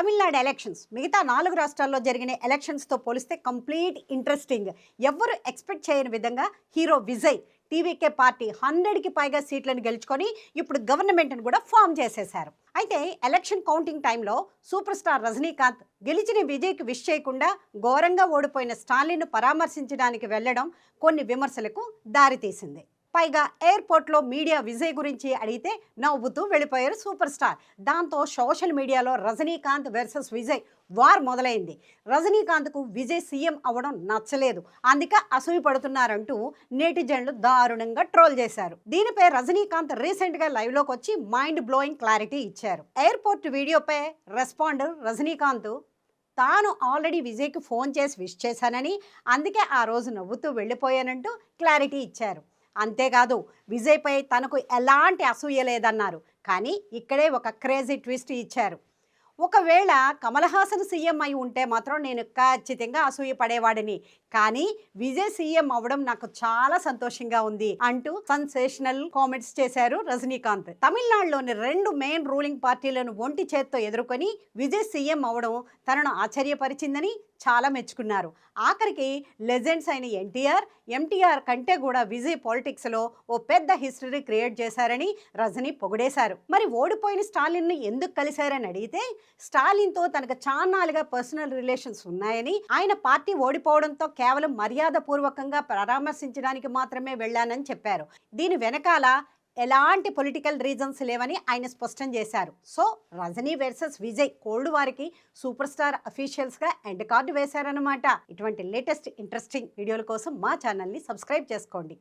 Tamil Nadu elections మిగతా 4 రాష్ట్రాల్లో జరిగిన ఎలక్షన్స్తో పోలిస్తే కంప్లీట్ ఇంట్రెస్టింగ్. ఎవ్వరు ఎక్స్పెక్ట్ చేయని విధంగా హీరో విజయ్ టీవీకే పార్టీ 100కి పైగా సీట్లను గెలుచుకొని ఇప్పుడు గవర్నమెంట్ను కూడా ఫామ్ చేసేశారు. అయితే ఎలక్షన్ కౌంటింగ్ టైంలో సూపర్ స్టార్ రజనీకాంత్ గెలిచిన విజయ్కి విష్ చేయకుండా ఘోరంగా ఓడిపోయిన స్టాలిన్ను పరామర్శించడానికి వెళ్లడం కొన్ని విమర్శలకు దారితీసింది. పైగా ఎయిర్పోర్ట్లో మీడియా విజయ్ గురించి అడిగితే నవ్వుతూ వెళ్ళిపోయారు సూపర్ స్టార్. దాంతో సోషల్ మీడియాలో రజనీకాంత్ వర్సెస్ విజయ్ వార్ మొదలైంది. రజనీకాంత్కు విజయ్ సీఎం అవ్వడం నచ్చలేదు, అందుకే అసూయ పడుతున్నారంటూ నెటిజన్లు దారుణంగా ట్రోల్ చేశారు. దీనిపై రజనీకాంత్ రీసెంట్గా లైవ్లోకి వచ్చి మైండ్ బ్లోయింగ్ క్లారిటీ ఇచ్చారు. ఎయిర్పోర్ట్ వీడియోపై రెస్పాండర్ రజనీకాంత్ తాను ఆల్రెడీ విజయ్కి ఫోన్ చేసి విష్ చేశానని, అందుకే ఆ రోజు నవ్వుతూ వెళ్ళిపోయానంటూ క్లారిటీ ఇచ్చారు. అంతేకాదు విజయ్పై తనకు ఎలాంటి అసూయ లేదన్నారు. కానీ ఇక్కడే ఒక క్రేజీ ట్విస్ట్ ఇచ్చారు. ఒకవేళ కమల్ హాసన్ సీఎం అయి ఉంటే మాత్రం నేను ఖచ్చితంగా అసూయ పడేవాడిని, కానీ విజయ్ సీఎం అవ్వడం నాకు చాలా సంతోషంగా ఉంది అంటూ సెన్సేషనల్ కామెంట్స్ చేశారు రజనీకాంత్. తమిళనాడులోని 2 మెయిన్ రూలింగ్ పార్టీలను ఒంటి చేత్తో ఎదుర్కొని విజయ్ సీఎం అవ్వడం తనను ఆశ్చర్యపరిచిందని చాలా మెచ్చుకున్నారు. ఆఖరికి లెజెండ్స్ అయిన ఎన్టీఆర్ కంటే కూడా విజయ్ పాలిటిక్స్లో ఓ పెద్ద హిస్టరీ క్రియేట్ చేశారని రజనీ పొగిడేశారు. మరి ఓడిపోయిన స్టాలిన్ని ఎందుకు కలిశారని అడిగితే స్టాలిన్తో తనకు చాన్నాళ్ళుగా పర్సనల్ రిలేషన్స్ ఉన్నాయని, ఆయన పార్టీ ఓడిపోవడంతో కేవలం మర్యాదపూర్వకంగా పరామర్శించడానికి మాత్రమే వెళ్ళానని చెప్పారు. దీని వెనకాల ఎలాంటి పొలిటికల్ రీజన్స్ లేవని ఆయన స్పష్టం చేశారు. So Rajini versus Vijay cold వారికి సూపర్ స్టార్ అఫీషియల్స్గా ఎండ్ కార్డు వేశారన్నమాట. ఇటువంటి లేటెస్ట్ ఇంట్రెస్టింగ్ వీడియోల కోసం మా ఛానల్ని సబ్స్క్రైబ్ చేసుకోండి.